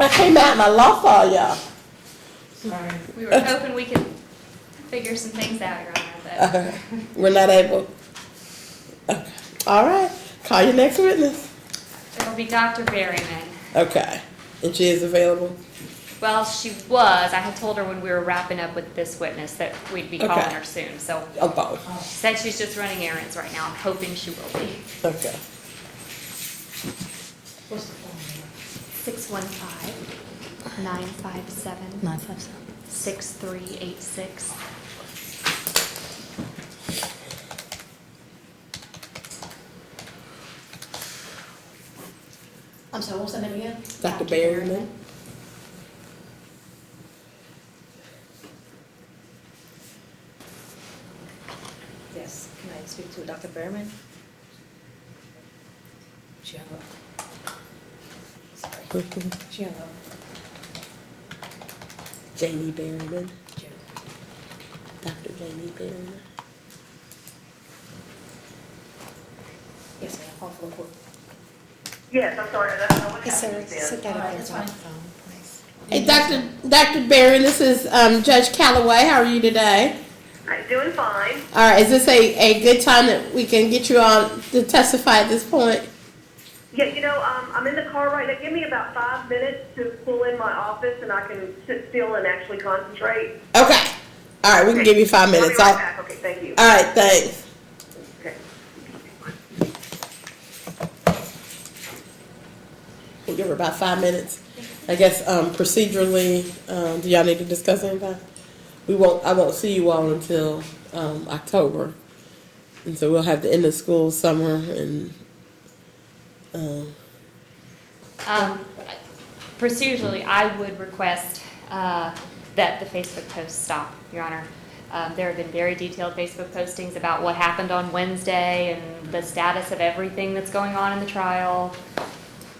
I came out and I lost all y'all. Sorry. We were hoping we could figure some things out, Your Honor, but We're not able. Okay. All right. Call your next witness. it'll be Dr. Berryman. Okay. And she is available? Well, she was. I had told her when we were wrapping up with this witness that we'd be calling Okay. her soon. So Oh, both. she said she's just running errands right now. I'm hoping she will be. Okay. What's the phone number? 615-957. 957. 6386. I'm sorry, what's the name again? Dr. Berryman. Yes, can I speak to Dr. Berryman? She hung up. Sorry. She hung up. Jamie Berryman. Dr. Jamie Berryman. Yes, ma'am, call for the court. Yes, I'm sorry, I don't know what Hey, Sarah, happened then. sit down All right, there that's on the fine. phone, please. Hey, Dr. Berry, this is Judge Calloway. How are you today? I'm doing fine. All right, is this a good time that we can get you on to testify at this point? Yeah, I'm in the car right now. Give me about 5 minutes to pull in my office and I can sit still and actually concentrate. Okay. All right, we can give you 5 minutes. I'll be right back. Okay, thank you. All right, thanks. Okay. We'll give her about 5 minutes. I guess procedurally, do y'all need to discuss anything? I won't see you all until October, and so we'll have the end of school, summer, and Procedurally, I would request that the Facebook posts stop, Your Honor. There have been very detailed Facebook postings about what happened on Wednesday and the status of everything that's going on in the trial.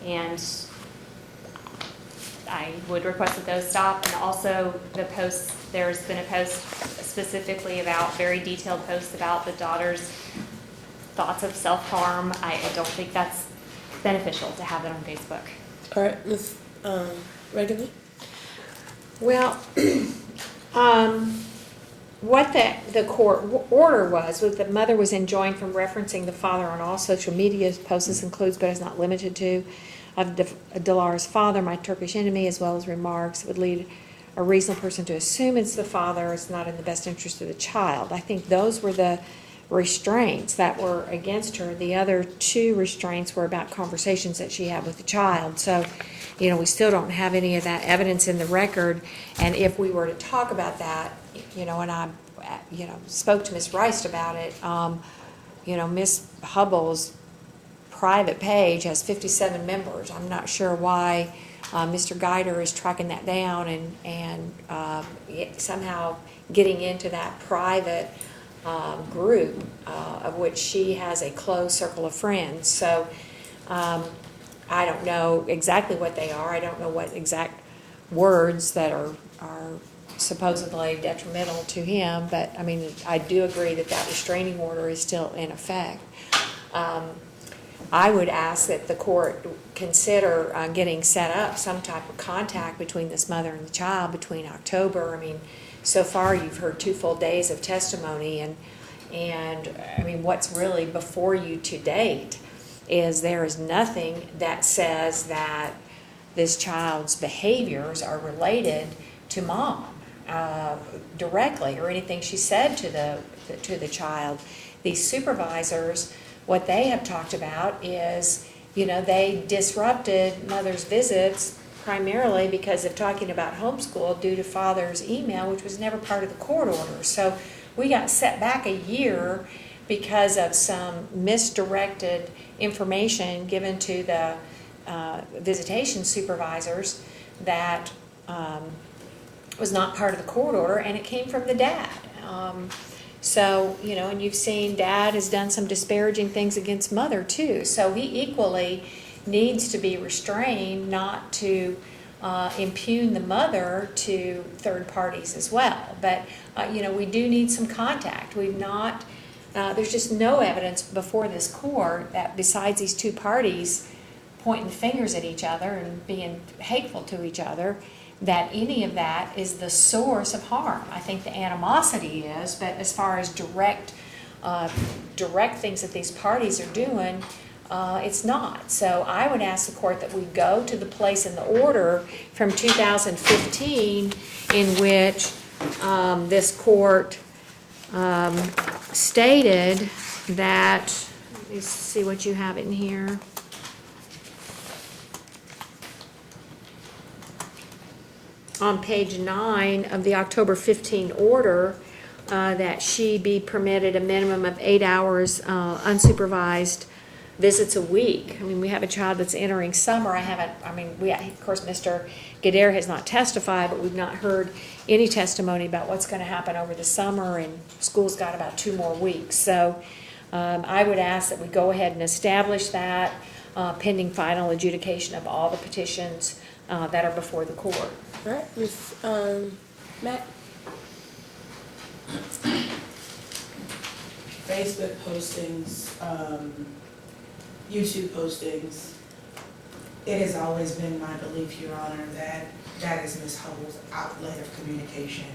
And I would request that those stop. And also the posts, there's been a post specifically about, very detailed posts about the daughter's thoughts of self-harm. I don't think that's beneficial to have it on Facebook. all right, Ms. Regular. Well, what the court order was the mother was enjoined from referencing the father on all social media posts. This includes, but is not limited to, of Dilar's father, my Turkish enemy, as well as remarks that would lead a reasonable person to assume it's the father. It's not in the best interest of the child. I think those were the restraints that were against her. The other two restraints were about conversations that she had with the child. So, we still don't have any of that evidence in the record. And if we were to talk about that, and I, spoke to Ms. Rice about it, Ms. Hubble's private page has 57 members. I'm not sure why Mr. Geider is tracking that down and somehow getting into that private group of which she has a close circle of friends. So I don't know exactly what they are. I don't know what exact words that are supposedly detrimental to him, but I do agree that restraining order is still in effect. I would ask that the court consider getting set up some type of contact between this mother and the child between October. So far you've heard 2 full days of testimony, and what's really before you to date is there is nothing that says that this child's behaviors are related to mom directly, or anything she said to the child. These supervisors, what they have talked about is, they disrupted mother's visits primarily because of talking about homeschool due to father's email, which was never part of the court order. So we got set back a year because of some misdirected information given to the visitation supervisors that was not part of the court order, and it came from the dad. And you've seen dad has done some disparaging things against mother too. So he equally needs to be restrained not to impugn the mother to third parties as well. But, we do need some contact. There's just no evidence before this court that besides these 2 parties pointing fingers at each other and being hateful to each other, that any of that is the source of harm. I think the animosity is, but as far as direct things that these parties are doing, it's not. So I would ask the court that we go to the place in the order from 2015 in which this court stated that, let's see what you have in here. On page 9 of the October 15 order, that she be permitted a minimum of 8 hours unsupervised visits a week. I mean, we have a child that's entering summer. Of course, Mr. Gadare has not testified, but we've not heard any testimony about what's going to happen over the summer, and school's got about 2 more weeks. So I would ask that we go ahead and establish that pending final adjudication of all the petitions that are before the court. All right, Ms. Matt? Facebook postings, YouTube postings. It has always been my belief, Your Honor, that that is Ms. Hubbell's outlet of communication.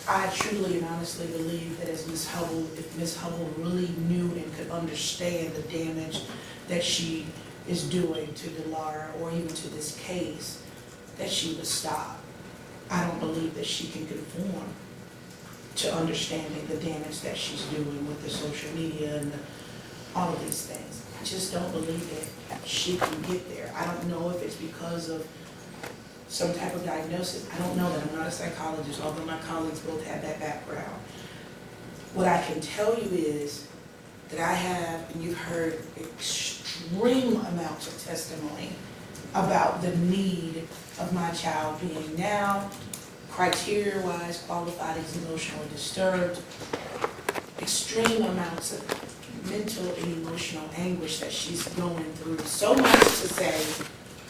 I truly and honestly believe that as Ms. Hubbell, if Ms. Hubbell really knew and could understand the damage that she is doing to Delara or even to this case, that she would stop. I don't believe that she can conform to understanding the damage that she's doing with the social media and all of these things. I just don't believe that she can get there. I don't know if it's because of some type of diagnosis. I don't know that. I'm not a psychologist, although my colleagues both have that background. What I can tell you is that I have, and you've heard extreme amounts of testimony about the need of my child being now, criteria-wise, qualified as emotionally disturbed, extreme amounts of mental and emotional anguish that she's going through. So much to say,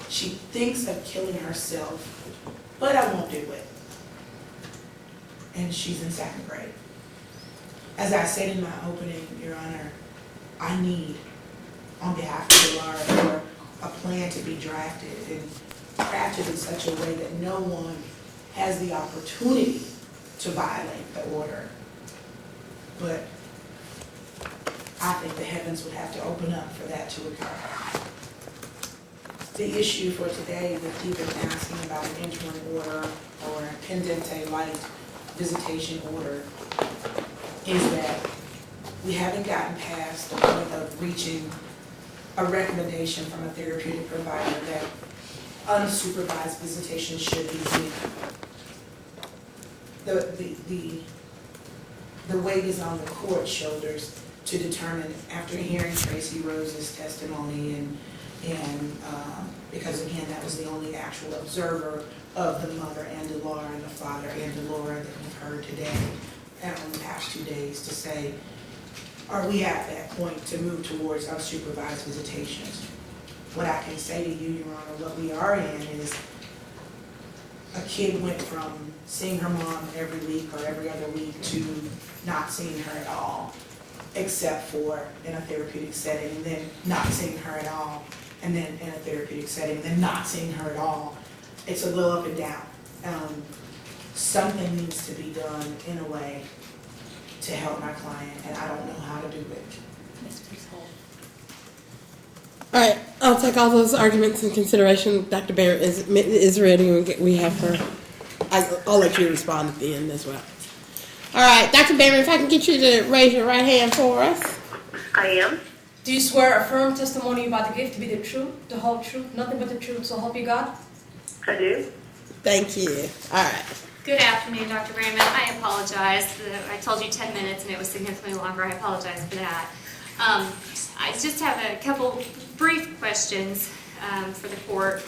she thinks of killing herself, but I won't do it. And she's in 2nd grade. As I said in my opening, Your Honor, I need, on behalf of Delara, for a plan to be drafted and crafted in such a way that no one has the opportunity to violate the order. But I think the heavens would have to open up for that to occur. The issue for today with even asking about an interim order or a pendente light visitation order is that we haven't gotten past the point of reaching a recommendation from a therapeutic provider that unsupervised visitation should be given. The weight is on the court's shoulders to determine, after hearing Tracy Rose's testimony and because again, that was the only actual observer of the mother and Delara and the father and Delara that we've heard today and in the past 2 days, to say, are we at that point to move towards unsupervised visitations? What I can say to you, Your Honor, what we are in is a kid went from seeing her mom every week or every other week to not seeing her at all, except for in a therapeutic setting, and then not seeing her at all, and then in a therapeutic setting, and then not seeing her at all. It's a little up and down. Something needs to be done in a way to help my client, and I don't know how to do it. All right, I'll take all those arguments in consideration. Dr. Bear is ready, and we have her. I'll let you respond at the end as well. All right, Dr. Berryman, if I can get you to raise your right hand for us. I am. Do you swear a firm testimony about the gift to be the truth, the whole truth, nothing but the truth, so help you God? I do. Thank you. All right. Good afternoon, Dr. Berryman. I apologize. I told you 10 minutes and it was significantly longer. I apologize for that. I just have a couple brief questions for the court.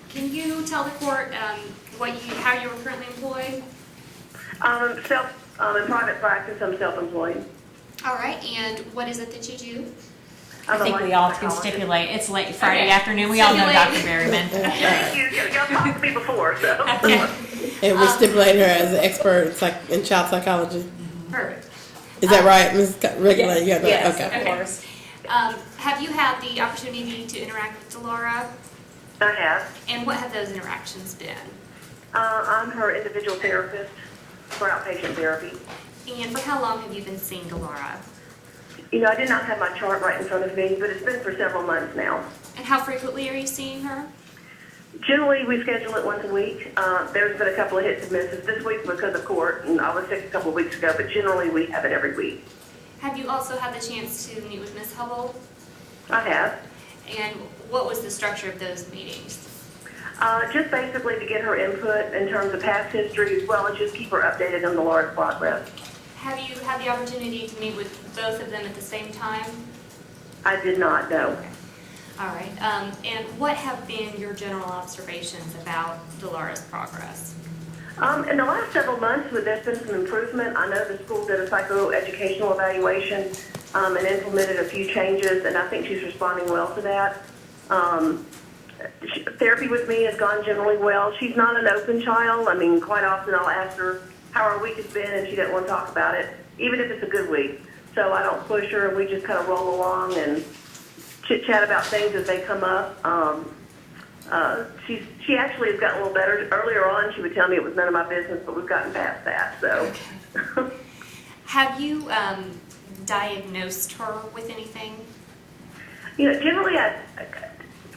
Can you tell the court how you are currently employed? In private practice, I'm self-employed. All right, and what is it that you do? I think we all can stipulate. It's late Friday afternoon. We all know Dr. Berryman. Thank you. Y'all talked to me before, so. Okay. And we stipulate her as an expert in child psychology. Perfect. Is that right, Ms. Regular? You got that? Yes, Okay. of course. Have you had the opportunity to interact with Delora? I have. And what have those interactions been? I'm her individual therapist for outpatient therapy. And for how long have you been seeing Delora? You know, I did not have my chart right in front of me, but it's been for several months now. And how frequently are you seeing her? Generally, we schedule it once a week. There's been a couple of hits and misses this week because of court, and I was sick a couple of weeks ago, but generally we have it every week. Have you also had the chance to meet with Ms. Hubble? I have. And what was the structure of those meetings? Just basically to get her input in terms of past history, as well as just keep her updated on the Laura's progress. Have you had the opportunity to meet with both of them at the same time? I did not know. All right. And what have been your general observations about Delara's progress? In the last several months, there's been some improvement. I know the school did a psychoeducational evaluation and implemented a few changes, and I think she's responding well to that. Therapy with me has gone generally well. She's not an open child. I mean, quite often I'll ask her how her week has been, and she doesn't want to talk about it, even if it's a good week. So I don't push her, and we just kind of roll along and chit-chat about things as they come up. She actually has gotten a little better. Earlier on, she would tell me it was none of my business, but we've gotten past that. So, Okay. Have you diagnosed her with anything? you know, generally, I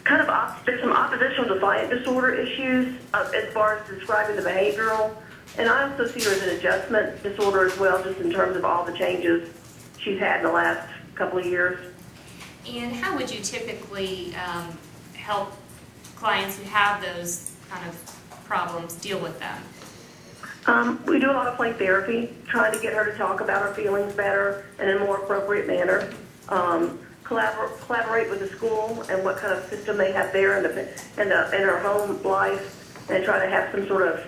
kind of there's some oppositional defiant disorder issues as far as describing the behavioral, and I also see her as an adjustment disorder as well, just in terms of all the changes she's had in the last couple of years. And how would you typically help clients who have those kind of problems deal with them? We do a lot of play therapy, trying to get her to talk about her feelings better and in a more appropriate manner. Collaborate with the school and what kind of system they have there in her home life, and try to have some sort of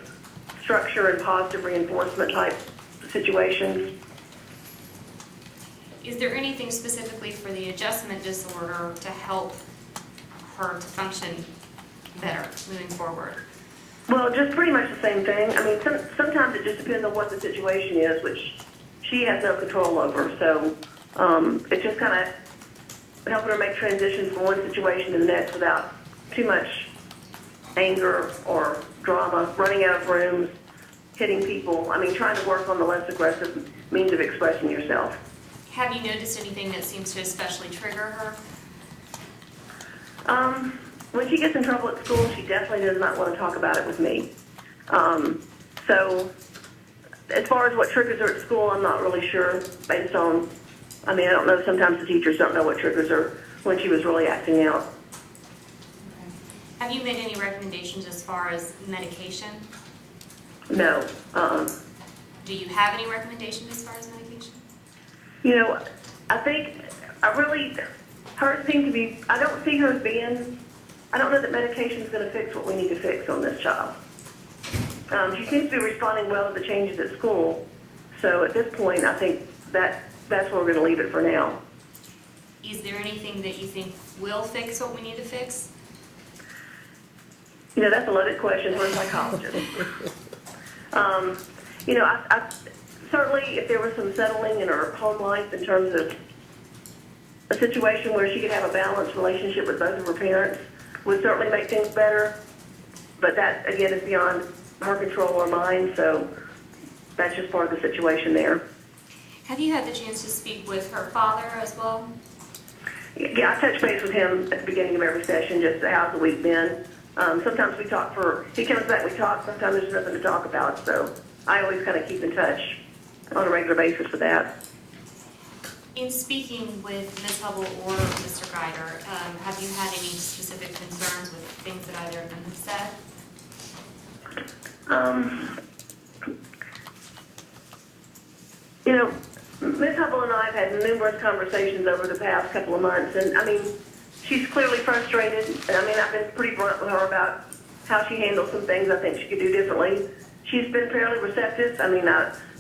structure and positive reinforcement type situations. Is there anything specifically for the adjustment disorder to help her to function better moving forward? Well, just pretty much the same thing. I mean, sometimes it just depends on what the situation is, which she has no control over. So it's just kind of helping her make transitions from one situation to the next without too much anger or drama, running out of rooms, hitting people. I mean, trying to work on the less aggressive means of expressing yourself. Have you noticed anything that seems to especially trigger her? When she gets in trouble at school, she definitely does not want to talk about it with me. So as far as what triggers her at school, I'm not really sure based on, I mean, I don't know, sometimes the teachers don't know what triggers her when she was really acting out. Okay. Have you made any recommendations as far as medication? No. Do you have any recommendations as far as medication? You know, I think her seems to be, I don't see her as being, I don't know that medication is going to fix what we need to fix on this child. She seems to be responding well to the changes at school. So at this point, I think that's where we're going to leave it for now. Is there anything that you think will fix what we need to fix? You know, that's a loaded question for a psychologist. You know, I certainly if there was some settling in her home life in terms of a situation where she could have a balanced relationship with both of her parents would certainly make things better. But that, again, is beyond her control or mine, so that's just part of the situation there. Have you had the chance to speak with her father as well? Yeah, I touch base with him at the beginning of every session, just how's the week been. Sometimes we talk he comes back, we talk, sometimes there's nothing to talk about, so I always kind of keep in touch on a regular basis with that. In speaking with Ms. Hubble or Mr. Geiger, have you had any specific concerns with things that either of them have said? You know, Ms. Hubble and I have had numerous conversations over the past couple of months, and I mean, she's clearly frustrated, and I mean, I've been pretty blunt with her about how she handles some things I think she could do differently. She's been fairly receptive. I mean,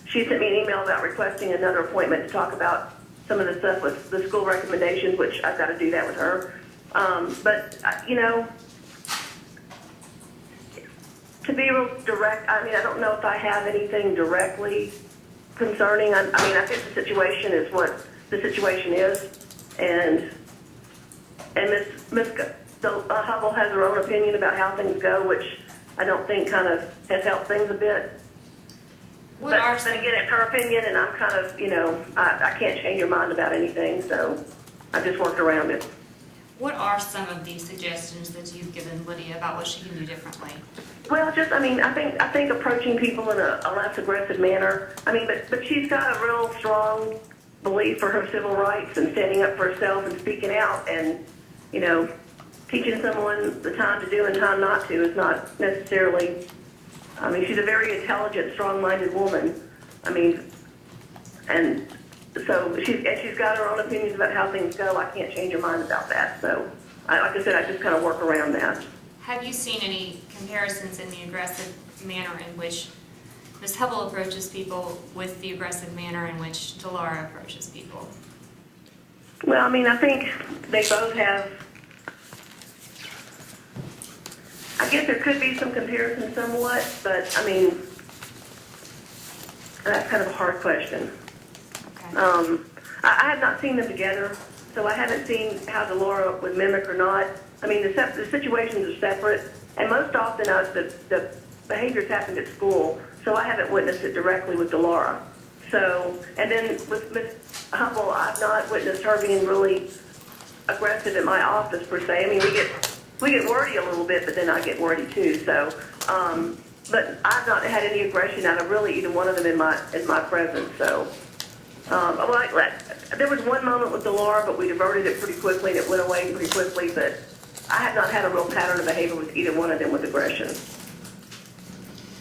she sent me an email about requesting another appointment to talk about some of the stuff with the school recommendations, which I've got to do that with her. But, you know, to be real direct, I mean, I don't know if I have anything directly concerning. I mean, I think the situation is what the situation is, and Miss Hubble has her own opinion about how things go, which I don't think kind of has helped things a bit. What But are then some, again, it's her opinion, and I'm kind of, I can't change your mind about anything, so I just worked around it. what are some of these suggestions that you've given Lydia about what she can do differently? Well, I think approaching people in a less aggressive manner. I mean, but she's got a real strong belief for her civil rights and standing up for herself and speaking out, and teaching someone the time to do and time not to is not necessarily. I mean, she's a very intelligent, strong-minded woman. I mean, and so she's got her own opinions about how things go. I can't change her mind about that. So, like I said, I just kind of work around that. Have you seen any comparisons in the aggressive manner in which Ms. Hubble approaches people with the aggressive manner in which Delara approaches people? Well, I mean, I think they both have. I guess there could be some comparison somewhat, but I mean, that's kind of a hard question. Okay. I have not seen them together, so I haven't seen how Delara would mimic or not. I mean, the situations are separate, and most often the behaviors happened at school, so I haven't witnessed it directly with Delara. So, and then with Ms. Hubble, I've not witnessed her being really aggressive in my office per se. I mean, we get wordy a little bit, but then I get wordy too. So, but I've not had any aggression out of really either one of them in my presence. So, there was one moment with Delara, but we diverted it pretty quickly and it went away pretty quickly. But I have not had a real pattern of behavior with either one of them with aggression.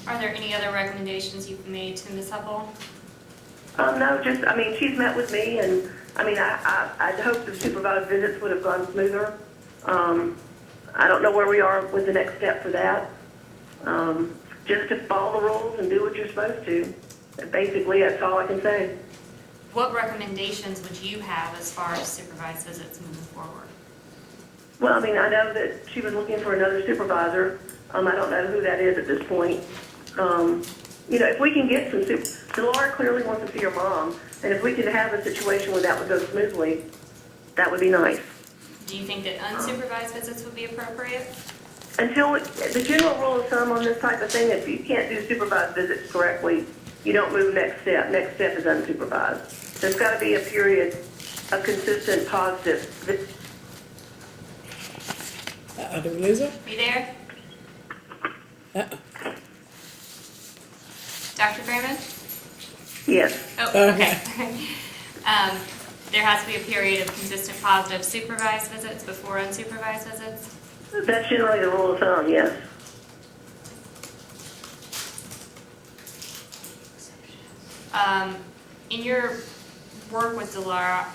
Are there any other recommendations you've made to Ms. Hubble? No, she's met with me, and I'd hope the supervised visits would have gone smoother. I don't know where we are with the next step for that. Just to follow the rules and do what you're supposed to. Basically, that's all I can say. What recommendations would you have as far as supervised visits moving forward? Well, I mean, I know that she was looking for another supervisor. I don't know who that is at this point. If we can get some Delara clearly wants to see her mom, and if we can have a situation where that would go smoothly, that would be nice. Do you think that unsupervised visits would be appropriate? Until the general rule of thumb on this type of thing, if you can't do supervised visits correctly, you don't move next step. Next step is unsupervised. There's got to be a period of consistent positive. Did we lose her? Are you there? Uh-oh. Dr. Berryman? Yes. Oh, okay. There has to be a period of consistent positive supervised visits before unsupervised visits? That's generally the rule of thumb, yes. In your work with Delara,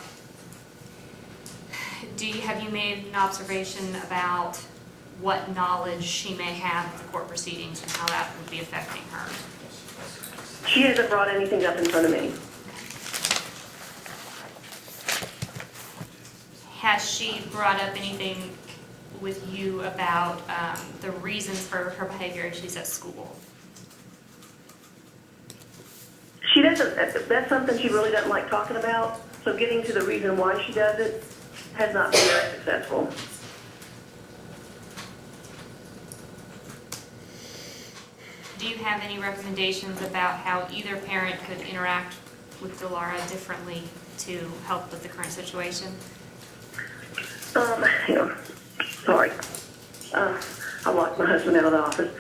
have you made an observation about what knowledge she may have of the court proceedings and how that would be affecting her? She hasn't brought anything up in front of me. Has she brought up anything with you about the reasons for her behavior as she's at school? She doesn't, that's something she really doesn't like talking about, so getting to the reason why she does it has not been very successful. Do you have any recommendations about how either parent could interact with Delara differently to help with the current situation? Hang on. Sorry. I locked my husband out of the office.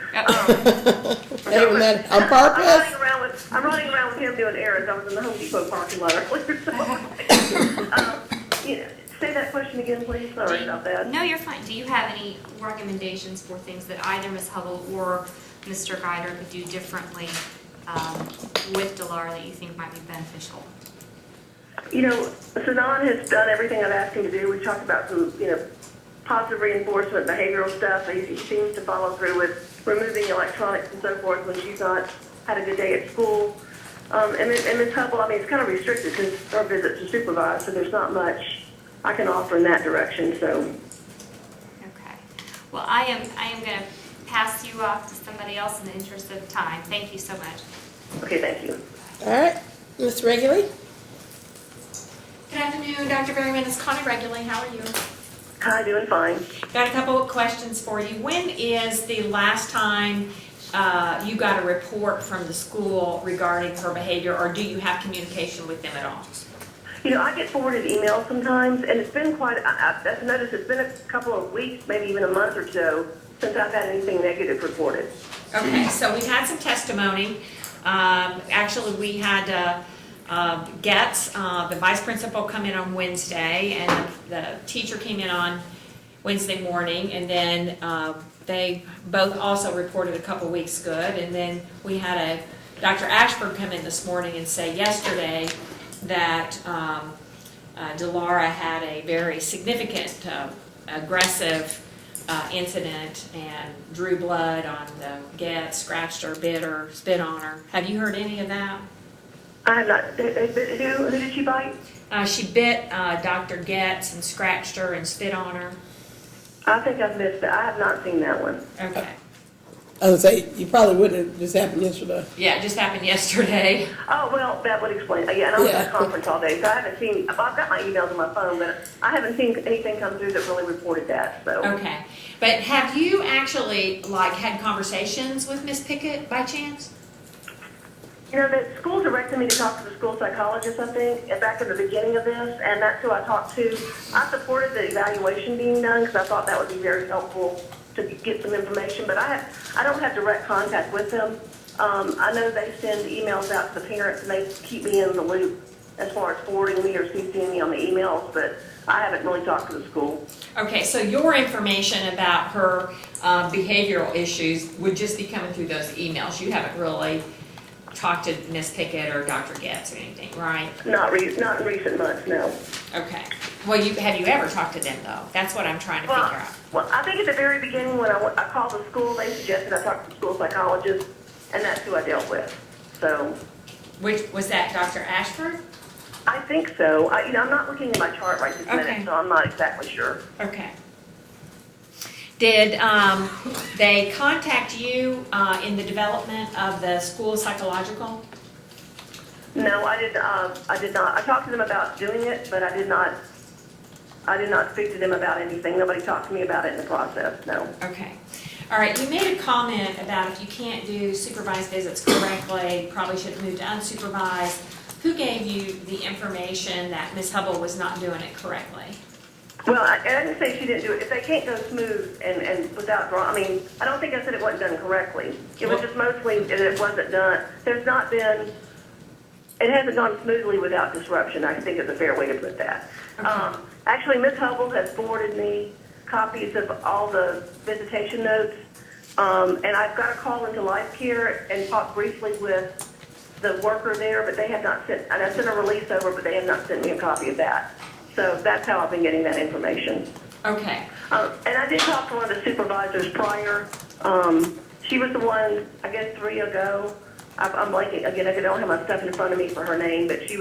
Ain't that on purpose? I'm running around with him doing errands. I was in the Home Depot parking lot earlier. Say that question again, please. Sorry about that. No, you're fine. Do you have any recommendations for things that either Ms. Hubble or Mr. Guider could do differently with Delara that you think might be beneficial? Sanan has done everything I've asked him to do. We talked about some, positive reinforcement, behavioral stuff. He seems to follow through with removing electronics and so forth when she's not had a good day at school. And Ms. Hubble, it's kind of restricted because our visits are supervised, so there's not much I can offer in that direction. So. Okay. Well, I am going to pass you off to somebody else in the interest of time. Thank you so much. Okay, thank you. All right. Ms. Reguly? Good afternoon, Dr. Berryman. It's Connie Regularly. How are you? Hi, doing fine. Got a couple of questions for you. When is the last time you got a report from the school regarding her behavior, or do you have communication with them at all? I get forwarded emails sometimes, and it's been I've noticed it's been a couple of weeks, maybe even a month or so, since I've had anything negative reported. Okay, so we've had some testimony. Actually, we had Getz, the vice principal, come in on Wednesday, and the teacher came in on Wednesday morning, and then they both also reported a couple weeks good, and then we had Dr. Ashford come in this morning and say yesterday that Delara had a very significant aggressive incident and drew blood on the Getz, scratched her, bit her, spit on her. Have you heard any of that? I have not. Who did she bite? She bit Dr. Getz and scratched her and spit on her. I think I've missed it. I have not seen that one. Okay. I would say you probably wouldn't have just happened yesterday. Yeah, it just happened yesterday. Oh, well, that would explain. Yeah, and I was at a conference all day, so I haven't seen, I've got my emails on my phone, but I haven't seen anything come through that really reported that, so. Okay. But have you actually, had conversations with Miss Pickett by chance? The school directed me to talk to the school psychologist, I think, back at the beginning of this, and that's who I talked to. I supported the evaluation being done because I thought that would be very helpful to get some information, but I don't have direct contact with them. I know they send emails out to the parents and they keep me in the loop as far as forwarding me or CCing me on the emails, but I haven't really talked to the school. Okay, so your information about her behavioral issues would just be coming through those emails. You haven't really talked to Miss Pickett or Dr. Getz or anything, right? Not in recent months, no. Okay. Well, have you ever talked to them, though? That's what I'm trying to figure out. Well, I think at the very beginning when I called the school, they suggested I talk to the school psychologist, and that's who I dealt with. So. Which was that, Dr. Ashford? I think so. I'm not looking at my chart right this minute, so I'm not exactly sure. Okay. Did they contact you in the development of the school psychological? No, I did not. I talked to them about doing it, but I did not speak to them about anything. Nobody talked to me about it in the process, no. Okay. All right, you made a comment about if you can't do supervised visits correctly, probably should move to unsupervised. Who gave you the information that Ms. Hubble was not doing it correctly? Well, I didn't say she didn't do it. If they can't go smooth and without draw, I don't think I said it wasn't done correctly. It was just mostly that it wasn't done. It hasn't gone smoothly without disruption. I think is a fair way to put that. Okay. Actually, Ms. Hubble has forwarded me copies of all the visitation notes, and I've got to call into Life Care and talk briefly with the worker there, but they have not sent, and I sent a release over, but they have not sent me a copy of that. So that's how I've been getting that information. Okay. And I did talk to one of the supervisors prior. She was the one, I guess, 3 ago. I'm blanking again. I don't have my stuff in front of me for her name, but she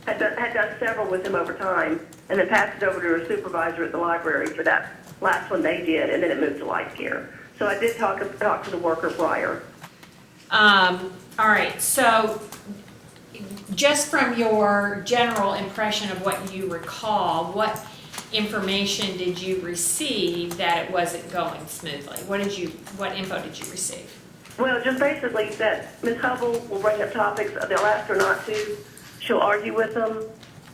had done several with him over time, and then passed it over to her supervisor at the library for that last one they did, and then it moved to Life Care. So I did talk to the worker prior. All right. So just from your general impression of what you recall, what information did you receive that it wasn't going smoothly? What info did you receive? Well, just basically that Ms. Hubble will bring up topics, they'll ask her not to, she'll argue with them,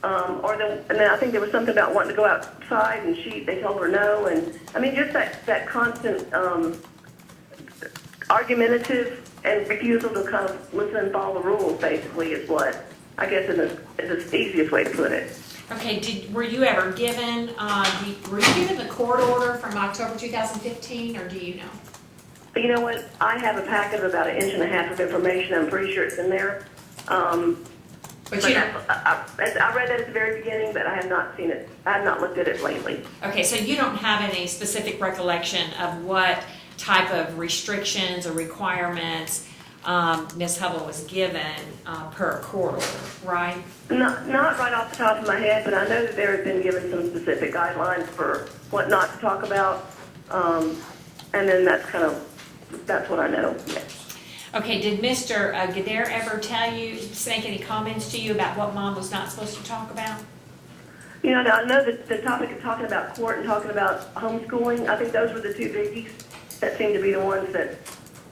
and then I think there was something about wanting to go outside, and they told her no, and just that constant argumentative and refusal to kind of listen and follow the rules, basically, is what I guess is the easiest way to put it. Okay, were you ever given the court order from October 2015, or do you know? You know what? I have a packet of about 1.5 inches of information. I'm pretty sure it's in there. But you don't. I read that at the very beginning, but I have not seen it. I have not looked at it lately. Okay, so you don't have any specific recollection of what type of restrictions or requirements Ms. Hubble was given per court order, right? Not right off the top of my head, but I know that there has been given some specific guidelines for what not to talk about, and then that's what I know. Okay, did Mr. Gadare ever tell you, make any comments to you about what mom was not supposed to talk about? You know, I know that the topic of talking about court and talking about homeschooling, I think those were the two biggies that seem to be the ones that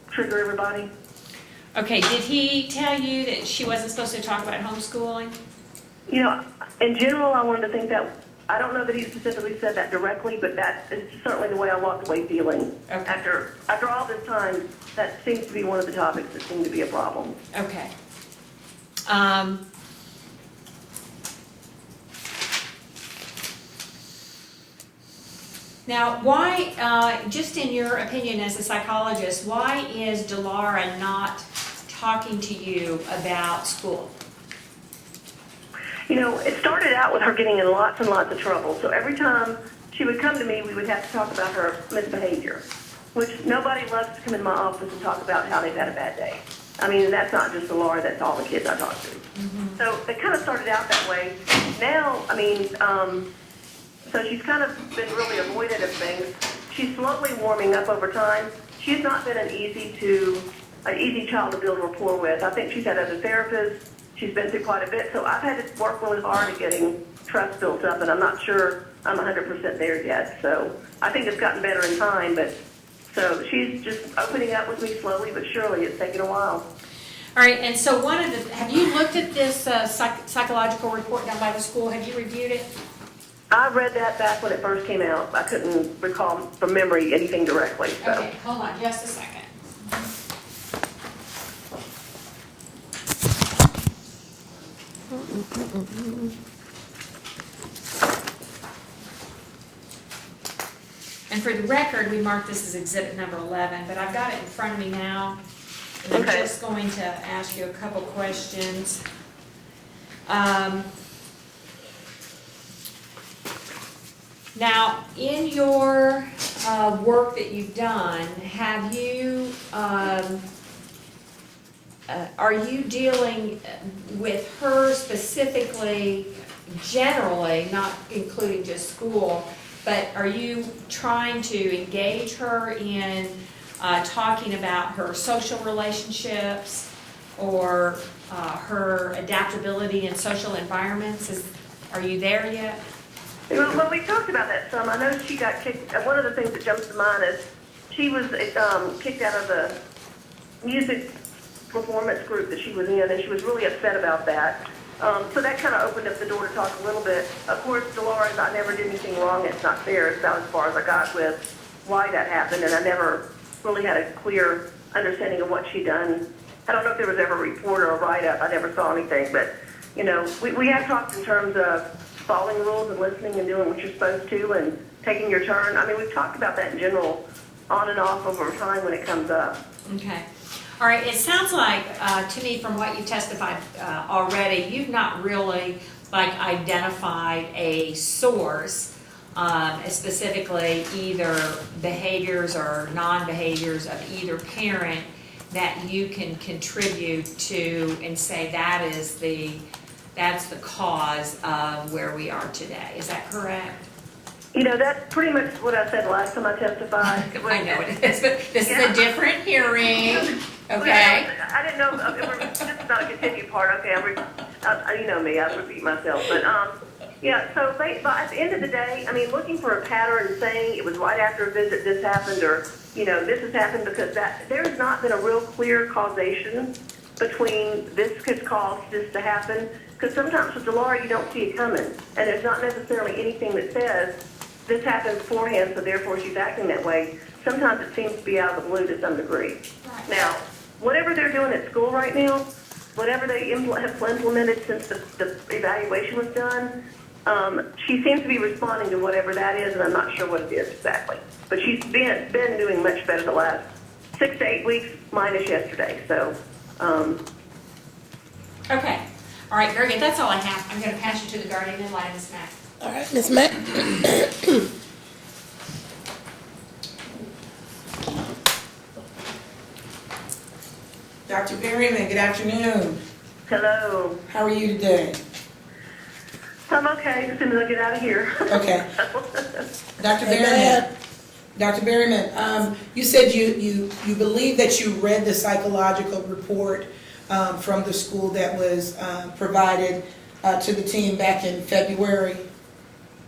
trigger everybody. Okay, did he tell you that she wasn't supposed to talk about homeschooling? You know, in general, I wanted to think that, I don't know that he specifically said that directly, but that is certainly the way I walked away feeling. Okay. After all this time, that seems to be one of the topics that seem to be a problem. Okay. Now, why, just in your opinion as a psychologist, why is Delara not talking to you about school? You know, it started out with her getting in lots and lots of trouble. So every time she would come to me, we would have to talk about her misbehavior, which nobody loves to come in my office and talk about how they've had a bad day. I mean, that's not just Laura, that's all the kids I talk to. Mm-hmm. So it kind of started out that way. Now, I mean, so she's kind of been really avoidant of things. She's slowly warming up over time. She's not been an easy child to build rapport with. I think she's had other therapists. She's been through quite a bit, so I've had to work really hard at getting trust built up, and I'm not sure I'm 100% there yet. So I think it's gotten better in time, but so she's just opening up with me slowly but surely. It's taken a while. All right, and so have you looked at this psychological report done by the school? Have you reviewed it? I read that back when it first came out. I couldn't recall from memory anything directly. So. Okay, hold on just a second. And for the record, we marked this as exhibit number 11, but I've got it in front of me now. And I'm Okay. just going to ask you a couple questions. Now, in your work that you've done, have you, are you dealing with her specifically, generally, not including just school, but are you trying to engage her in talking about her social relationships or her adaptability in social environments? Are you there yet? Well, we talked about that some. I know she got kicked. One of the things that jumps to mind is she was kicked out of the music performance group that she was in, and she was really upset about that. So that kind of opened up the door to talk a little bit. Of course, Dolores, I never did anything wrong. It's not fair. It's about as far as I got with why that happened, and I never really had a clear understanding of what she'd done. I don't know if there was ever a report or a write-up. I never saw anything, but, you know, we have talked in terms of following rules and listening and doing what you're supposed to and taking your turn. I mean, we've talked about that in general on and off over time when it comes up. Okay. All right, it sounds like, to me, from what you've testified already, you've not really, identified a source, specifically either behaviors or non-behaviors of either parent that you can contribute to and say that's the cause of where we are today. Is that correct? You know, that's pretty much what I said last time I testified. I know it is, but this is a different hearing, okay? Well, I didn't know if this is not a continued part. Okay, you know me, I repeat myself. But, yeah, so at the end of the day, I mean, looking for a pattern and saying it was right after a visit this happened or, you know, this has happened because there's not been a real clear causation between this could cause this to happen. Because sometimes with Delara, you don't see it coming. And there's not necessarily anything that says this happened beforehand, so therefore she's acting that way. Sometimes it seems to be out of the blue to some degree. Right. Now, whatever they're doing at school right now, whatever they have implemented since the evaluation was done, she seems to be responding to whatever that is, and I'm not sure what it is exactly. But she's been doing much better the last 6 to 8 weeks, minus yesterday. So, Okay. All right, very good. That's all I have. I'm going to pass you to the guardian ad litem, Ms. Mack. All right, Ms. Mack. Dr. Berryman, good afternoon. hello. How are you today? I'm okay as soon as I get out of here. Okay. Dr. Hey, Berryman, Dr. Berryman, you said you believe that you read the psychological report from the school that was provided to the team back in February.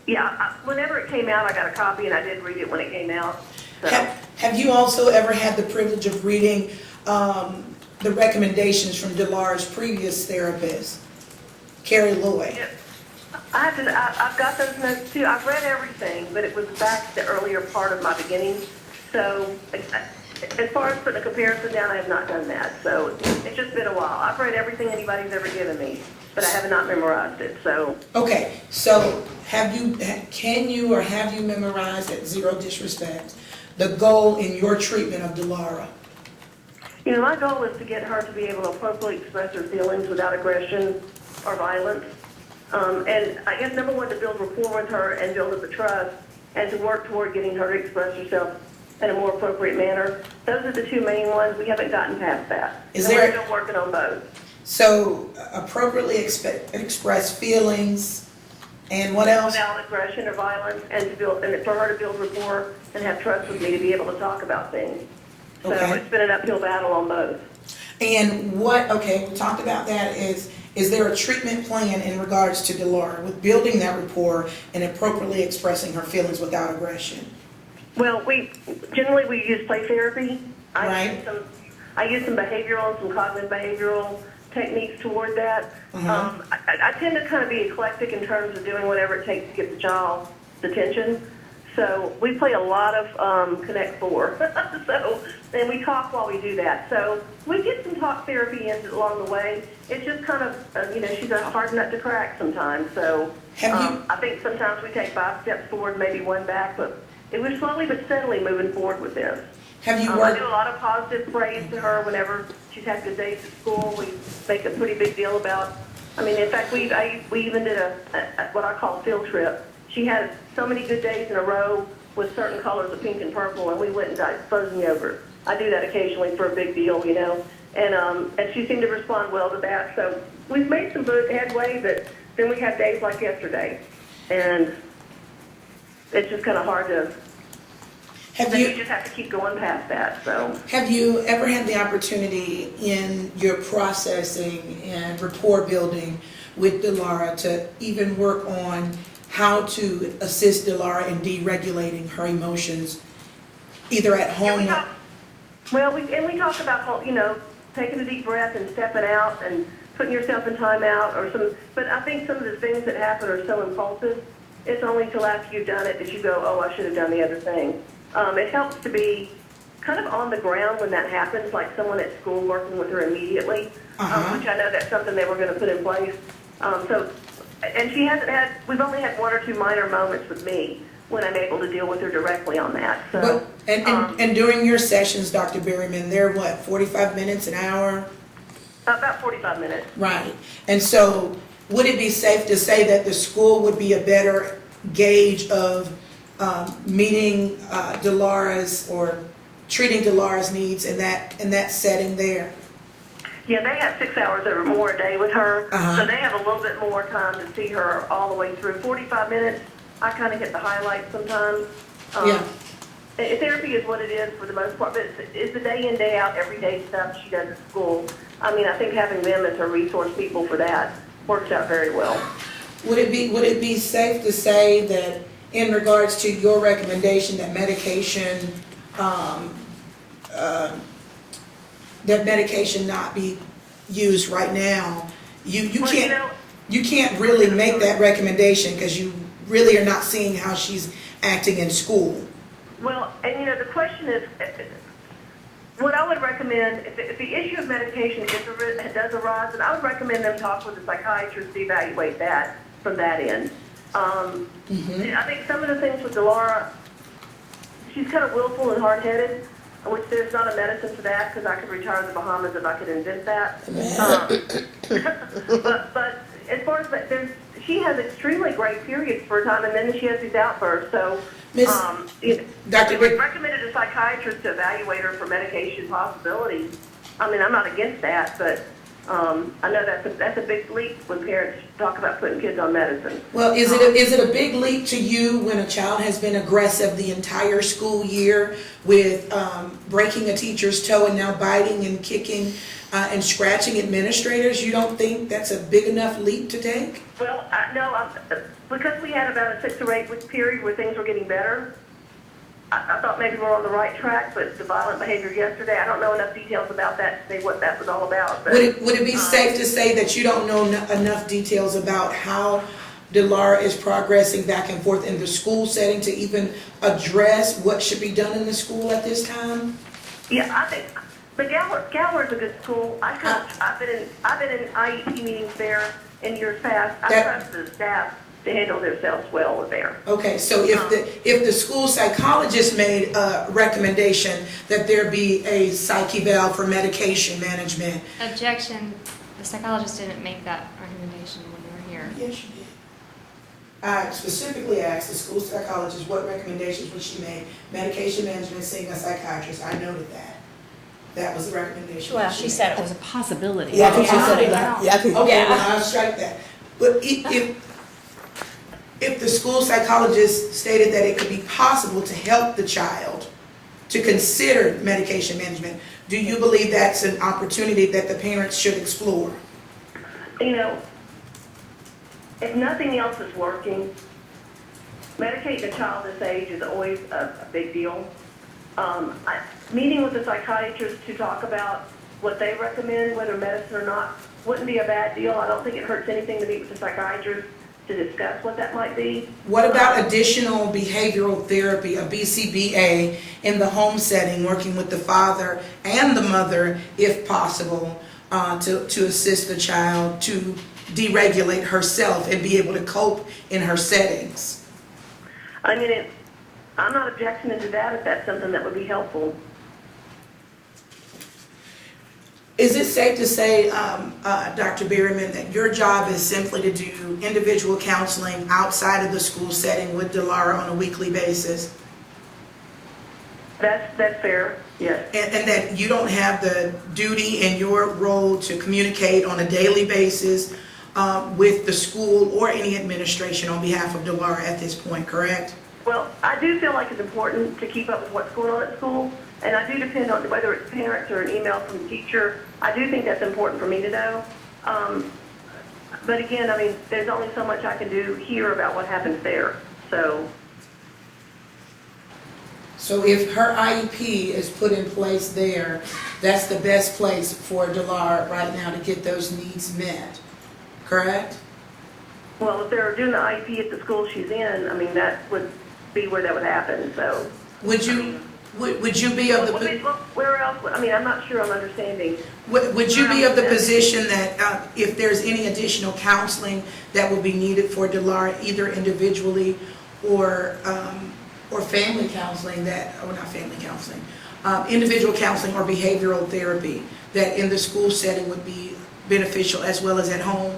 Yeah, whenever it came out, I got a copy and I did read it when it came out. So. Have you also ever had the privilege of reading the recommendations from Delara's previous therapist, Carrie Lloyd? Yeah. I've got those notes too. I've read everything, but it was back the earlier part of my beginning. So as far as putting a comparison down, I have not done that. So it's just been a while. I've read everything anybody's ever given me, but I have not memorized it. So okay, so can you or have you memorized, at zero disrespect, the goal in your treatment of Delara? You know, my goal is to get her to be able to appropriately express her feelings without aggression or violence. And I guess number one, to build rapport with her and build up the trust, and to work toward getting her to express herself in a more appropriate manner. Those are the two main ones. We haven't gotten past that. We're still working on both. So appropriately express feelings, and what else? Without aggression or violence, and for her to build rapport and have trust with me to be able to talk about things. So Okay. it's been an uphill battle on both. And we talked about that. Is there a treatment plan in regards to Delara with building that rapport and appropriately expressing her feelings without aggression? Well, we use play therapy. Right. I use some behavioral and some cognitive behavioral techniques toward that. Uh-huh. I tend to kind of be eclectic in terms of doing whatever it takes to get the child's attention. So we play a lot of Connect Four. And we talk while we do that. So we get some talk therapy in along the way. It's just kind of, she's a hard nut to crack sometimes. So I think sometimes we take 5 steps forward, maybe 1 back, but we're slowly but steadily moving forward with this. Have you I worked? do a lot of positive praise to her whenever she's had good days at school. We make a pretty big deal about. In fact, we even did a what I call field trip. She had so many good days in a row with certain colors of pink and purple, and we went and got frozen yogurt. I do that occasionally for a big deal, and she seemed to respond well to that. So we've made some good headway, but then we have days like yesterday, and it's just kind of hard to. You just have to keep going past that. So, have you ever had the opportunity in your processing and rapport building with Delara to even work on how to assist Delara in deregulating her emotions, either at home? We talk about taking a deep breath and stepping out and putting yourself in timeout or some. But I think some of the things that happen are so impulsive. It's only till after you've done it that you go, oh, I should have done the other thing. It helps to be kind of on the ground when that happens, like someone at school working with her immediately, which I know that's something they were going to put in place. And she hasn't had, we've only had 1 or 2 minor moments with me when I'm able to deal with her directly on that. So, and during your sessions, Dr. Berryman, they're 45 minutes, an hour? About 45 minutes. Right. And so would it be safe to say that the school would be a better gauge of meeting Delara's or treating Delara's needs in that setting there? Yeah, they have 6 hours or more a day with her, Uh-huh. so they have a little bit more time to see her all the way through. 45 minutes, I kind of hit the highlights sometimes. Therapy is what it is for the most part, but it's the day in, day out, everyday stuff she does at school. I think having them as her resource people for that works out very well. Would it be safe to say that in regards to your recommendation that medication not be used right now, you can't really make that recommendation because you really are not seeing how she's acting in school? Well, and the question is, what I would recommend, if the issue of medication does arise, then I would recommend them talk with a psychiatrist to evaluate that from that end. I think some of the things with Delara, she's kind of willful and hard-headed, which there's not a medicine for that because I could retire to the Bahamas if I could invent that. But as far as that, she has extremely great periods for a time, and then she has these outbursts. So, Dr. we recommended a psychiatrist to evaluate her for medication possibilities. I'm not against that, but I know that's a big leap when parents talk about putting kids on medicine. Well, is it a big leap to you when a child has been aggressive the entire school year with breaking a teacher's toe and now biting and kicking and scratching administrators? You don't think that's a big enough leap to take? Well, because we had about a 6 or 8 week period where things were getting better, I thought maybe we're on the right track, but the violent behavior yesterday, I don't know enough details about that to say what that was all about. But, Would it be safe to say that you don't know enough details about how Delara is progressing back and forth in the school setting to even address what should be done in the school at this time? Yeah, I think, but Galler's a good school. I've been in IEP meetings there in years past. I trust the staff to handle themselves well there. Okay, so if the school psychologist made a recommendation that there be a psych eval for medication management. Objection, the psychologist didn't make that recommendation when you were here. Yes, she did. I specifically asked the school psychologist what recommendations would she make, medication management, seeing a psychiatrist. I noted that. That was the recommendation. Well, she said it was As a possibility. Yeah, I think she said it. Yeah, I think. Okay, well, I'll strike that. But if the school psychologist stated that it could be possible to help the child to consider medication management, do you believe that's an opportunity that the parents should explore? You know, if nothing else is working, medicating a child this age is always a big deal. Meeting with the psychiatrist to talk about what they recommend, whether medicine or not, wouldn't be a bad deal. I don't think it hurts anything to meet with the psychiatrist to discuss what that might be. What about additional behavioral therapy, a BCBA, in the home setting, working with the father and the mother, if possible, to assist the child to deregulate herself and be able to cope in her settings? I mean, I'm not objecting to that if that's something that would be helpful. Is it safe to say, Dr. Berryman, that your job is simply to do individual counseling outside of the school setting with Delara on a weekly basis? That's fair, yes. And that you don't have the duty in your role to communicate on a daily basis with the school or any administration on behalf of Delara at this point, correct? Well, I do feel like it's important to keep up with what's going on at school, and I do depend on whether it's parents or an email from the teacher. I do think that's important for me to know. But again, I mean, there's only so much I can do here about what happens there. So if her IEP is put in place there, that's the best place for Delara right now to get those needs met, correct? well, if they're doing the IEP at the school she's in, I mean, that would be where that would happen, so. Would you be of the... Where else? I mean, I'm not sure I'm understanding. Would you be of the position that if there's any additional counseling that will be needed for Delara, either individually or family counseling not family counseling, individual counseling or behavioral therapy, that in the school setting would be beneficial as well as at home?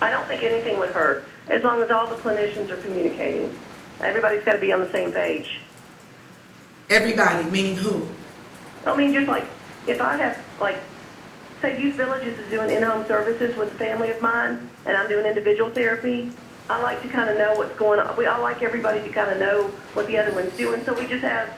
I don't think anything would hurt, as long as all the clinicians are communicating. Everybody's got to be on the same page. Everybody, meaning who? I mean, just like, if I have, like, say Youth Villages is doing in-home services with a family of mine, and I'm doing individual therapy, I like to kind of know what's going on. I like everybody to kind of know what the other one's doing, so we just have,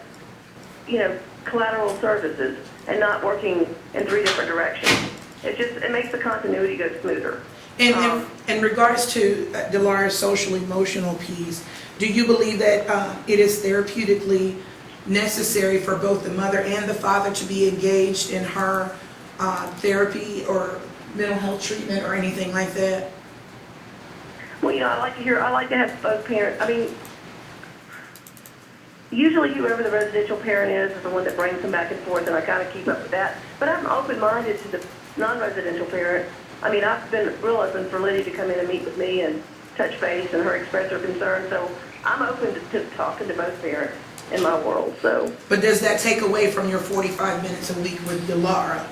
collateral services and not working in 3 different directions. It makes the continuity go smoother. And in regards to Delara's social emotional piece, do you believe that it is therapeutically necessary for both the mother and the father to be engaged in her therapy or mental health treatment or anything like that? Well, I like to have both parents. I mean, usually whoever the residential parent is the one that brings them back and forth, and I kind of keep up with that. But I'm open-minded to the non-residential parent. I mean, I've been real open for Lydia to come in and meet with me and touch base and her express her concern. So I'm open to talking to both parents in my world. So. But does that take away from your 45 minutes a week with Delara?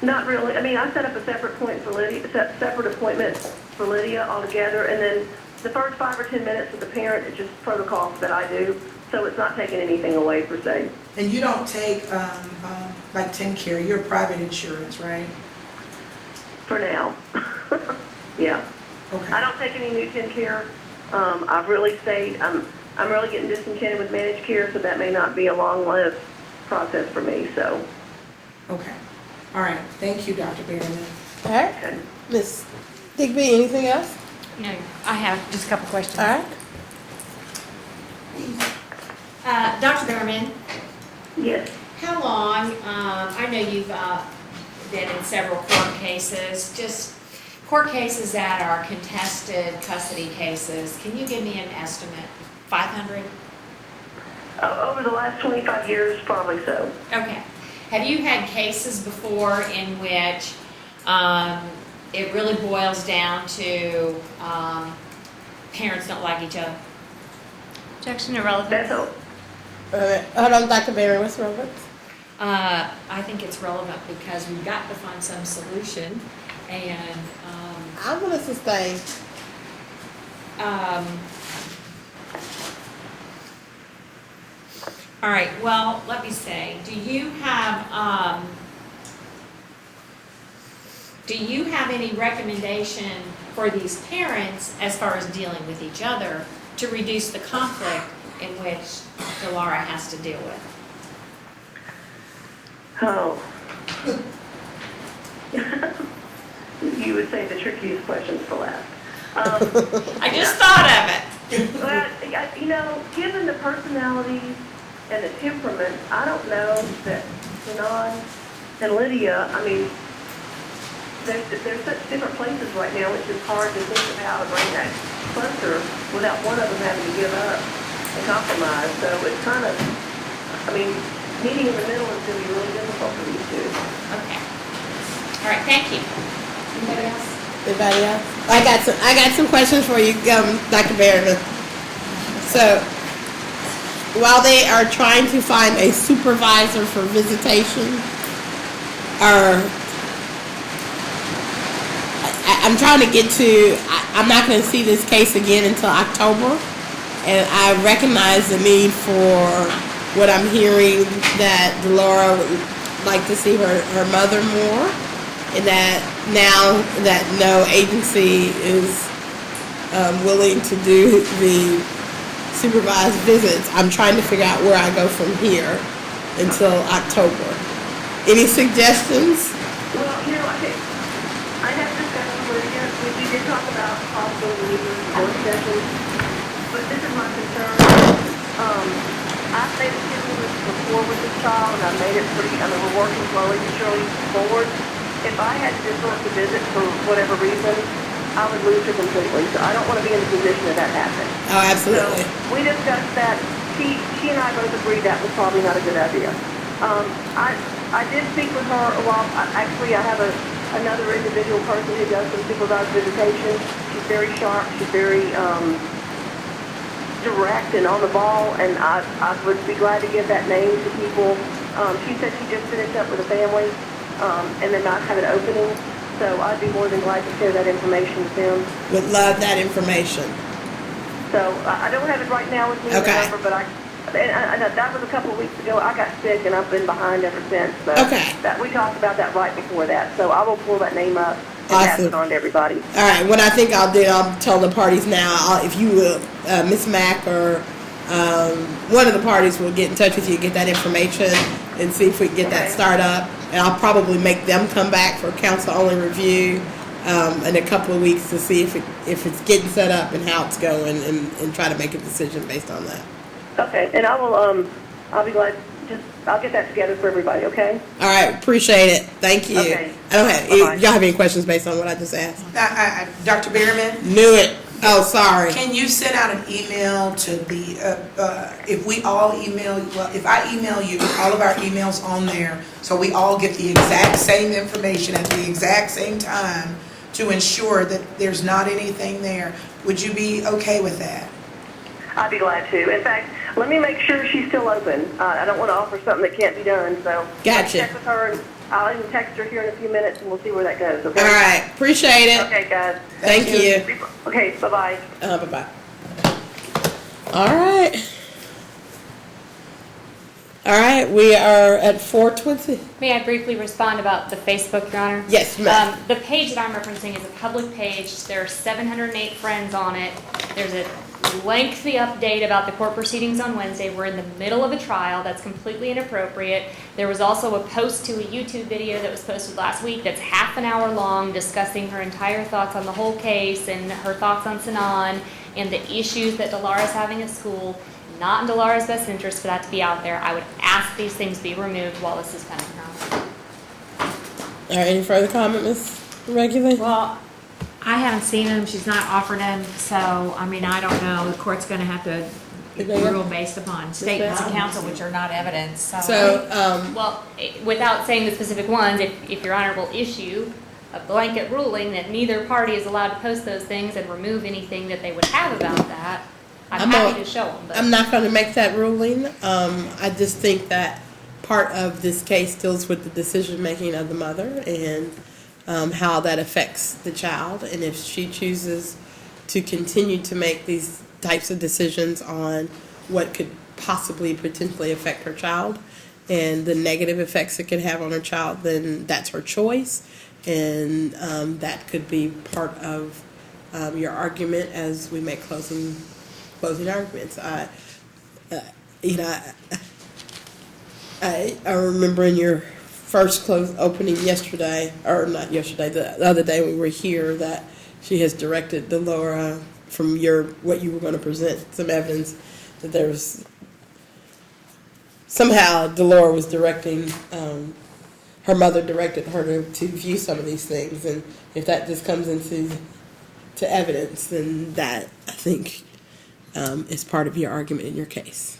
Not really. I mean, I set up a separate appointment for Lydia altogether, and then the first 5 or 10 minutes with the parent is just protocols that I do. So it's not taking anything away per se. And you don't take like TennCare, you're private insurance, right? for now. Yeah. Okay. I don't take any new care. I've really stayed, I'm really getting disenchanted with managed care, so that may not be a long-lived process for me, so. Okay. All right. Thank you, Dr. Berryman. All right, Okay. Miss Digby, anything else? No, I have just a couple questions. All right. Dr. Berryman, Yes. how long, I know you've been in several court cases, just court cases that are contested custody cases, can you give me an estimate? 500? Over the last 25 years, probably so. Okay. Have you had cases before in which it really boils down to parents don't like each other? Objection to relevance. That's all. Hold on, Dr. Berry, what's relevant? I think it's relevant because we've got to find some solution, and I want to sustain. all right. Well, let me say, do you have any recommendation for these parents as far as dealing with each other to reduce the conflict in which Delara has to deal with? Oh. You would say the trickiest questions for last. I just thought of it. Well, you know, given the personalities and the temperament, I don't know that Sanan and Lydia, I mean, they're such different places right now, it's just hard to think of how to bring that closer without one of them having to give up and compromise. So it's kind of, I mean, meeting in the middle is going to be really difficult for these two. Okay. All right, thank you. Anybody else? Anybody else? I got some questions for you, Dr. Berryman. So, while they are trying to find a supervisor for visitation, I'm trying to get to, I'm not going to see this case again until October, and I recognize the need for what I'm hearing, that Delara would like to see her mother more, and that now that no agency is willing to do the supervised visits, I'm trying to figure out where I go from here until October. Any suggestions? Well, you know, I have discussed with Lydia, we did talk about possible leaving work sessions, but this is my concern. I've made a schedule before with this child, and I've made it pretty, I mean, we're working slowly but surely forward. If I had to disrupt the visit for whatever reason, I would lose her completely, so I don't want to be in the position of that happening. Oh, absolutely. So we discussed that. She and I both agreed that was probably not a good idea. I did speak with her a while. Actually, I have another individual person who does some supervised visitation. She's very sharp. She's very direct and on the ball, and I would be glad to give that name to people. She said she just finished up with a family and then not have an opening. So I'd be more than glad to share that information with them. Would love that information. So I don't have it right now with me, Okay. the number, but and that was a couple of weeks ago. I got sick and I've been behind ever since. So Okay. we talked about that right before that. So I will pull that name up and pass Awesome. it on to everybody. All right, what I think I'll do, I'll tell the parties now, if you will, Miss Mack or one of the parties will get in touch with you, get that information, and see if we can get that Okay. start up. And I'll probably make them come back for council-only review in a couple of weeks to see if it's getting set up and how it's going, and try to make a decision based on that. Okay, and I will. I'll be glad. I'll get that together for everybody. Okay. All right, appreciate it. Thank you. Okay. I don't have, Bye-bye. y'all have any questions based on what I just asked? Dr. Berryman, Knew it. Oh, sorry. can you send out an email to the, if we all email, well, if I email you, all of our emails on there, so we all get the exact same information at the exact same time to ensure that there's not anything there, would you be okay with that? I'd be glad to. In fact, let me make sure she's still open. I don't want to offer something that can't be done. So let's Gotcha. check with her, and I'll even text her here in a few minutes, and we'll see where that goes. Okay. All right, appreciate it. Okay, guys. Thank you. Okay. Bye-bye. Bye-bye. All right. All right, we are at 4:20. May I briefly respond about the Facebook, Your Honor? Yes, ma'am. The page that I'm referencing is a public page. There are 708 friends on it. There's a lengthy update about the court proceedings on Wednesday. We're in the middle of a trial. That's completely inappropriate. There was also a post to a YouTube video that was posted last week that's half an hour long discussing her entire thoughts on the whole case and her thoughts on Sinan and the issues that Delara's having at school. Not in Delara's best interest for that to be out there. I would ask these things be removed while this is pending. All right, any further comment, Ms. Regular? Well, I haven't seen them, she's not offered them, so, I mean, I don't know, the court's gonna have to rule based upon statements of counsel, which are not evidence, so. So, Well, without saying the specific ones, if Your Honor will issue a blanket ruling that neither party is allowed to post those things and remove anything that they would have about that, I'm happy to show them. But I'm not going to make that ruling. I just think that part of this case deals with the decision-making of the mother and how that affects the child. And if she chooses to continue to make these types of decisions on what could possibly potentially affect her child and the negative effects it could have on her child, then that's her choice. And that could be part of your argument as we make closing arguments. I remember in your first opening yesterday, or not yesterday, the other day we were here, that she has directed Delora from what you were going to present some evidence that there was somehow Delora was directing. Her mother directed her to view some of these things, and if that just comes into evidence, then that I think is part of your argument in your case.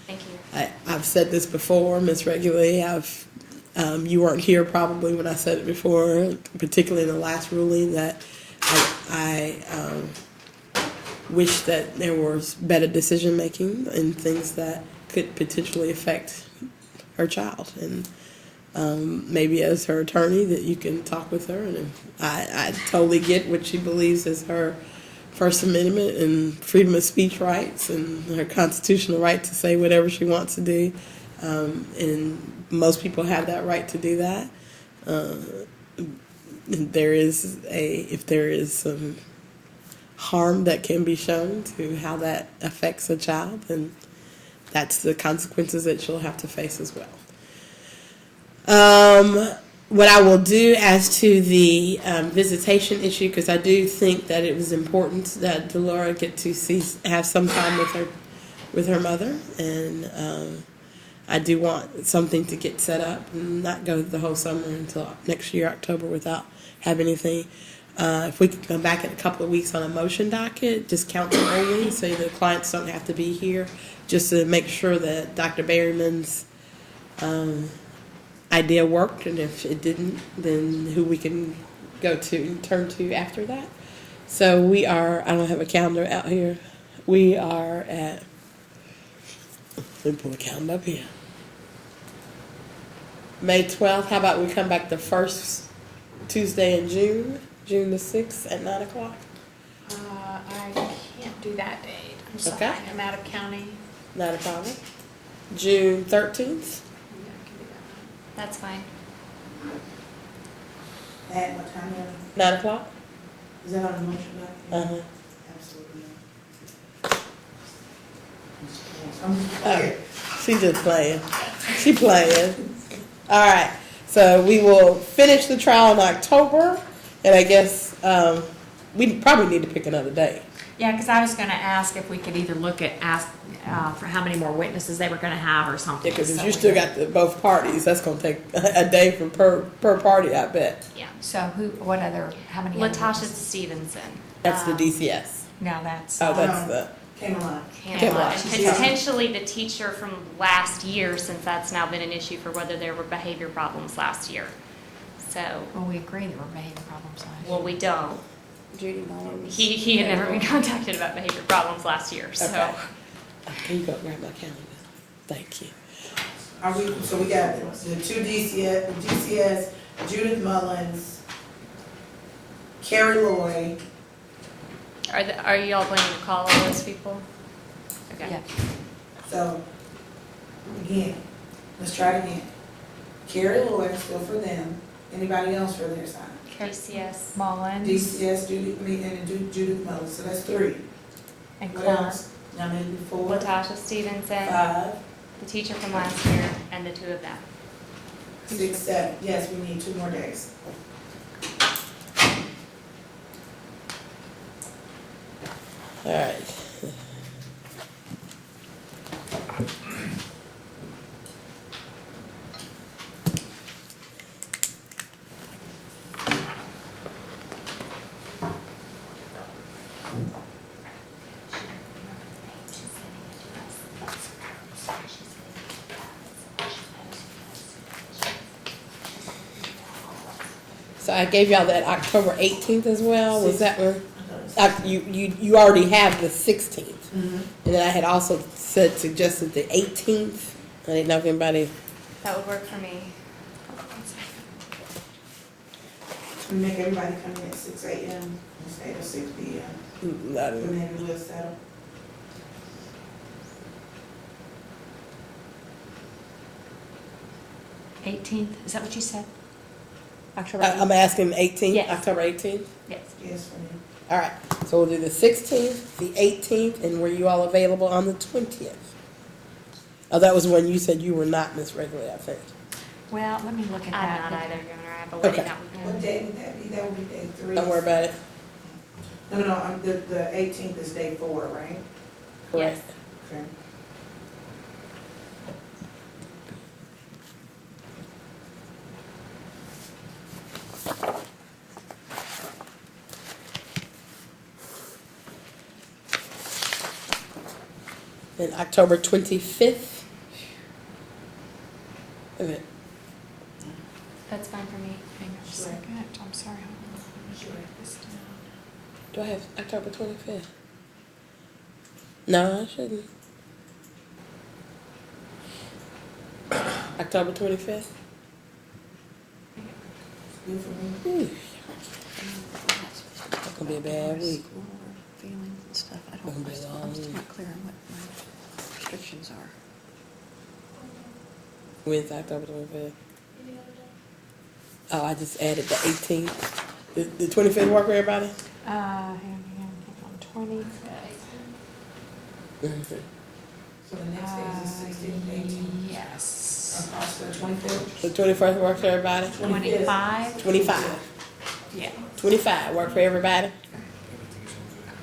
thank you. I've said this before, Ms. Regularly. You weren't here probably when I said it before, particularly in the last ruling, that I wish that there was better decision making and things that could potentially affect her child. And maybe as her attorney that you can talk with her. And I totally get what she believes is her First Amendment and freedom of speech rights and her constitutional right to say whatever she wants to do. And most people have that right to do that. If there is some harm that can be shown to how that affects a child, then that's the consequences that she'll have to face as well. What I will do as to the visitation issue, because I do think that it was important that Delora get to have some time with her mother, and I do want something to get set up and not go the whole summer until next year October without having anything. If we could come back in a couple of weeks on a motion docket, just counsel only, so the clients don't have to be here, just to make sure that Dr. Berryman's idea worked, and if it didn't, then who we can go to and turn to after that. So we are, I don't have a calendar out here. We are at, let me pull the calendar up here. May 12th. How about we come back the first Tuesday in June the 6th at 9 o'clock? I can't do that date, I'm sorry, Okay. I'm out of county. Not a problem. June 13th? That's fine. At what time? 9 o'clock? Is that on the motion? Uh-huh. Absolutely not. She's just playing. She playing. All right. So we will finish the trial in October, and I guess we probably need to pick another day. Yeah, because I was gonna ask if we could either ask for how many more witnesses they were gonna have or something. Because so you we still could- got both parties, that's going to take a day from per party, I bet. Yeah. So how many? other Latasha witnesses? Stevenson. That's the DCS. No, that's. Oh, that's the. Camelot. Camelot. And Yeah. potentially the teacher from last year, since that's now been an issue for whether there were behavior problems last year. So, Well, we agree there were behavior problems last year. well, we don't. Judy Mullins. He had never been contacted about behavior problems last year, so. Okay. Can you go grab my calendar? Thank you. So we got the two DCS, Judith Mullins, Carrie Lloyd. Are you all planning to call all those people? Okay. Yeah. So Again, let's try it again. Carrie Lloyd, still for them. Anybody else for their sign? KCS. Mullins DCS, Judith Mullins, so that's 3. and What Clark. else? Now maybe 4, Latasha Stevenson, 5, the teacher from last year, and the 2 of them. 6, 7. Yes, we need 2 more days. All right. So I gave y'all that October 18th as well. Was that one? You already have the 16th. Mm-hmm. And then I had also suggested the 18th. I didn't know if anybody. That would work for me. We make everybody come in at 6 a.m. instead of 6 p.m. Not, And then we'll settle. Eighteenth, is that what you said? October I'm asking 18th, Yes. October 18th. Yes. Yes, for me. All right. So we'll do the 16th, the 18th, and were you all available on the 20th? Oh, that was when you said you were not, Miss Regularly, I think. Well, let me look at I'm that. not either, Your Honor. I have a wedding Okay. that What weekend. day would that be? That would be day 3. Don't worry about it. No, the 18th is day 4, right? Correct. Okay. Then October 25th. Okay. That's fine for me. Hang on a second, I'm sorry. hold on. Let me write this down. Do I have October 25th? No, I shouldn't. October 25th? Good for me. Ooh. That's gonna be a bad week. Feelings and stuff, I Gonna don't, be a long I'm still week. not clear on what my restrictions are. When's October 25th? Oh, I just added the 18th. The 25th work for everybody? Hang on, 25th. So the next day is the 16th, 18th. Yes. Also the 25th. The 21st work for everybody? 25? 25. Yeah. 25 work for everybody?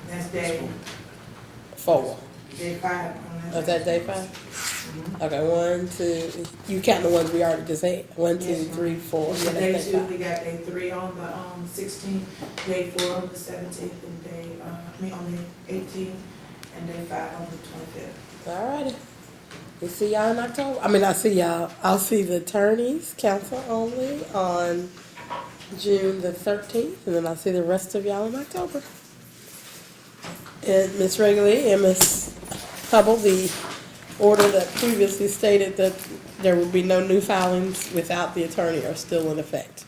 That's day 4. 5. Is that day 5? Okay, 1, 2. You count the ones we already just had. 1, 2, Yes, 3, 4. So Yeah, day that's 2, day we got day 3 on the 16th, day 4 on the 17th, and on the 18th, and day 5 on the 25th. 5. Alrighty. We see y'all in October. I mean, I'll see the attorneys, council only, on June the 13th, and then I'll see the rest of y'all in October. And Ms. Regularly and Ms. Hubble, the order that previously stated that there will be no new filings without the attorney are still in effect.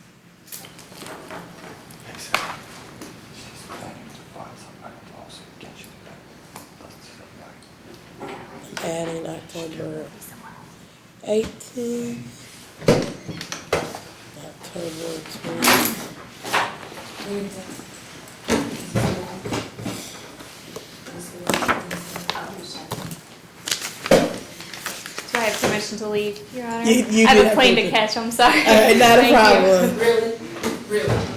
Adding October 18th, October 20th. Do I have permission to leave, Your Honor? You I do have a plane to permission. catch, I'm sorry. Not a Thank you. problem. Really? Really?